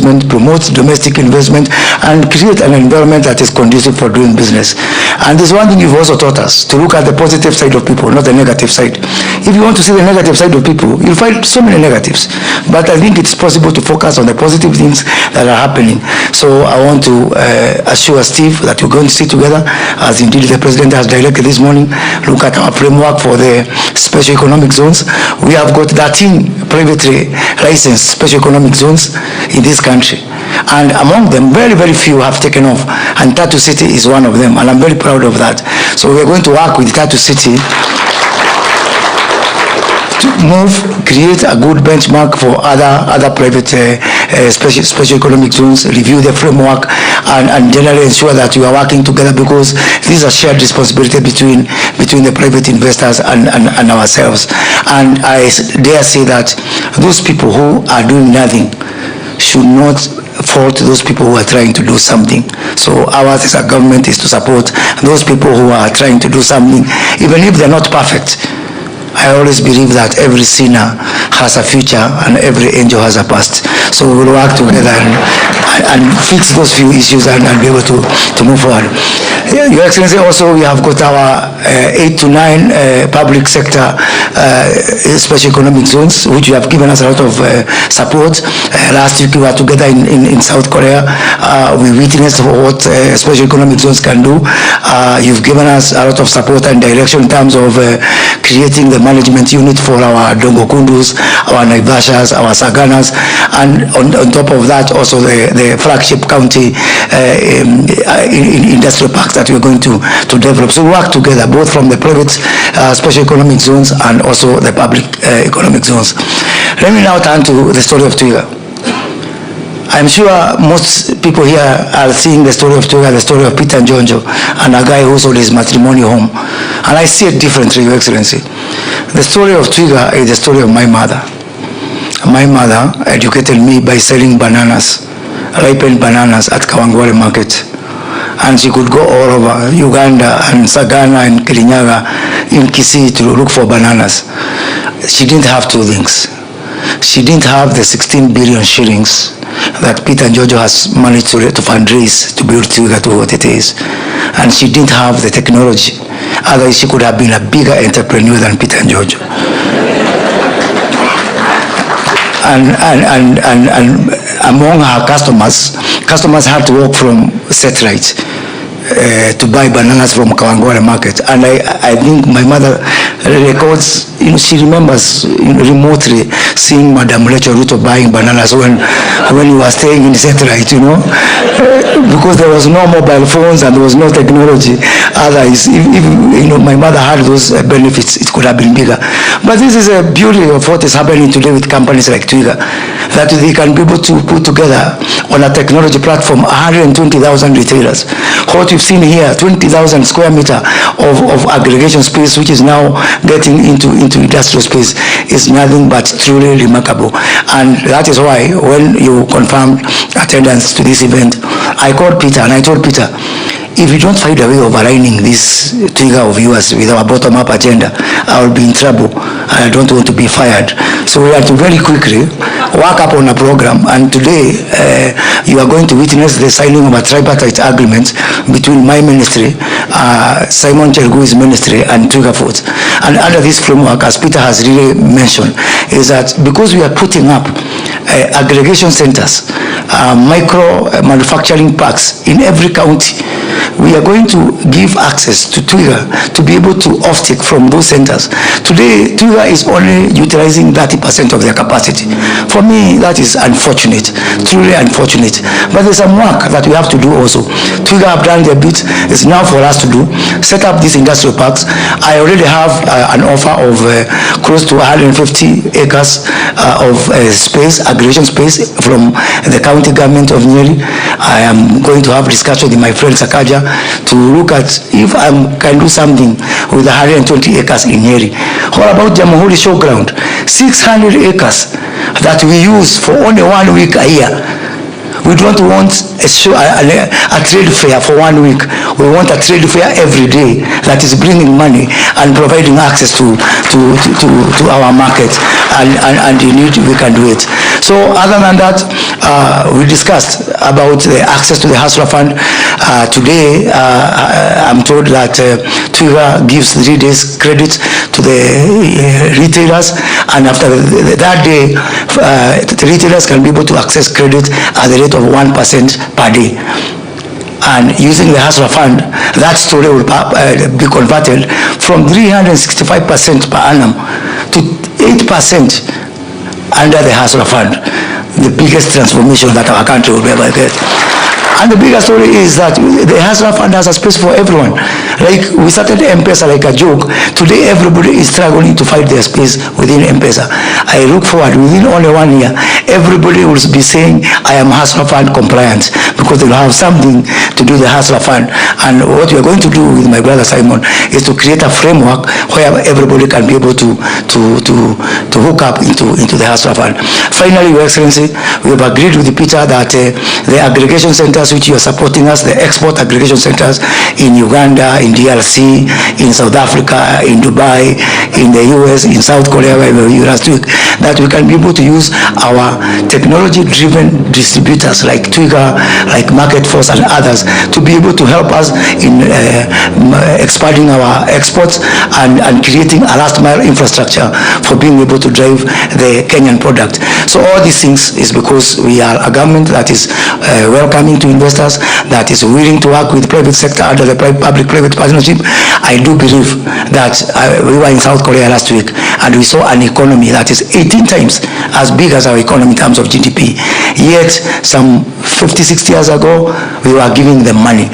investment, promote domestic investment, and create an environment that is conducive for doing business. And there's one thing you've also taught us, to look at the positive side of people, not the negative side. If you want to see the negative side of people, you'll find so many negatives. But I think it's possible to focus on the positive things that are happening. So I want to assure Steve that we're going to sit together, as indeed the President has directed this morning, look at our framework for the special economic zones. We have got 13 privately licensed special economic zones in this country. And among them, very, very few have taken off. And Tatu City is one of them. And I'm very proud of that. So we're going to work with Tatu City to create a good benchmark for other private special economic zones, review the framework, and generally ensure that we are working together, because this is a shared responsibility between the private investors and ourselves. And I dare say that those people who are doing nothing should not fault those people who are trying to do something. So ours as a government is to support those people who are trying to do something, even if they're not perfect. I always believe that every sinner has a future and every angel has a past. So we will work together and fix those few issues and be able to move forward. Your Excellency, also we have got our 8 to 9 public sector special economic zones, which you have given us a lot of support. Last week we were together in South Korea. We witnessed what special economic zones can do. You've given us a lot of support and direction in terms of creating the management unit for our Dongokundus, our Naivashas, our Saganas, and on top of that also the flagship county industrial parks that we're going to develop. So we work together both from the private special economic zones and also the public economic zones. Let me now turn to the story of TWIGA. I'm sure most people here are seeing the story of TWIGA, the story of Peter Njonjo, and a guy who sold his matrimonial home. And I see it differently, Your Excellency. The story of TWIGA is the story of my mother. My mother educated me by selling bananas, ripened bananas at Kawangware market. And she could go all over Uganda and Sagana and Kirinyaga in Kisii to look for bananas. She didn't have two things. She didn't have the 16 billion shillings that Peter Njonjo has managed to fundraise to build TWIGA to what it is. And she didn't have the technology. Otherwise, she could have been a bigger entrepreneur than Peter Njonjo. And among her customers had to walk from Satellite to buy bananas from Kawangware market. And I think my mother records, she remembers remotely seeing Madam Rachel Ruto buying bananas when you were staying in Satellite, because there was no mobile phones and there was no technology. Otherwise, if my mother had those benefits, it could have been bigger. But this is a beauty of what is happening today with companies like TWIGA, that they can be able to put together on a technology platform 120,000 retailers. What you've seen here, 20,000 square meter of aggregation space, which is now getting into industrial space, is nothing but truly remarkable. And that is why when you confirmed attendance to this event, I called Peter and I told Peter, if you don't find a way of aligning this TWIGA of yours with our bottom-up agenda, I will be in trouble and I don't want to be fired. So we have to very quickly work up on a program, and today you are going to witness the signing of a tripartite agreement between my ministry, Simon Chergui's ministry, and TWIGA Foods. And under this framework, as Peter has really mentioned, is that because we are putting up aggregation centers, micro manufacturing parks in every county, we are going to give access to TWIGA to be able to offtake from those centers. Today, TWIGA is only utilizing 30% of their capacity. For me, that is unfortunate, truly unfortunate. But there's some work that we have to do also. TWIGA have done their bit. It's now for us to do. Set up these industrial parks. I already have an offer of close to 150 acres of space, aggregation space from the county government of Nyeri. I am going to have discussion with my friend Sakaja to look at if I can do something with 120 acres in Nyeri. What about Jamhuri Showground? 600 acres that we use for only 1 week a year. We don't want a trade fair for 1 week. We want a trade fair every day that is bringing money and providing access to our market. And indeed, we can do it. So other than that, we discussed about the access to the Hustler Fund. Today, I'm told that TWIGA gives 3 days credit to the retailers, and after that day, the retailers can be able to access credit at the rate of 1% per day. And using the Hustler Fund, that story will be converted from 365% per annum to 8% under the Hustler Fund. The biggest transformation that our country will ever get. And the bigger story is that the Hustler Fund has a space for everyone. Like we started M-Pesa like a joke. Today everybody is struggling to find their space within M-Pesa. I look forward, within only 1 year, everybody will be saying, I am Hustler Fund compliant, because they will have something to do the Hustler Fund. And what we are going to do with my brother Simon is to create a framework where everybody can be able to hook up into the Hustler Fund. Finally, Your Excellency, we have agreed with the Peter that the aggregation centers which you are supporting us, the export aggregation centers in Uganda, in DRC, in South Africa, in Dubai, in the US, in South Korea, where we were last week, that we can be able to use our technology-driven distributors like TWIGA, like Market Force and others, to be able to help us in expanding our exports and creating a last mile infrastructure for being able to drive the Kenyan product. So all these things is because we are a government that is welcoming to investors, that is willing to work with private sector under the public-private partnership. I do believe that we were in South Korea last week and we saw an economy that is 18 times as big as our economy in terms of GDP. Yet some 50-60 years ago, we were giving them money.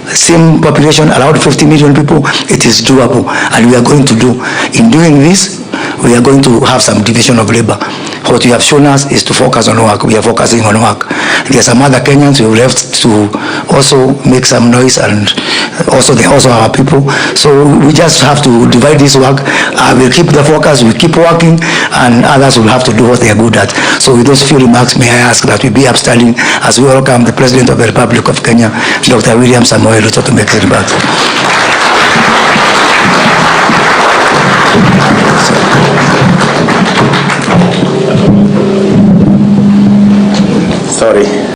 Same population, around 50 million people, it is doable, and we are going to do. In doing this, we are going to have some division of labor. What you have shown us is to focus on work. We are focusing on work. There are some other Kenyans who left to also make some noise, and they're also our people. So we just have to divide this work. We'll keep the focus, we'll keep working, and others will have to do what they are good at. So with those few remarks, may I ask that we be upstanding as we welcome the President of the Republic of Kenya, Dr. William Samoei Ruto, to make the remarks.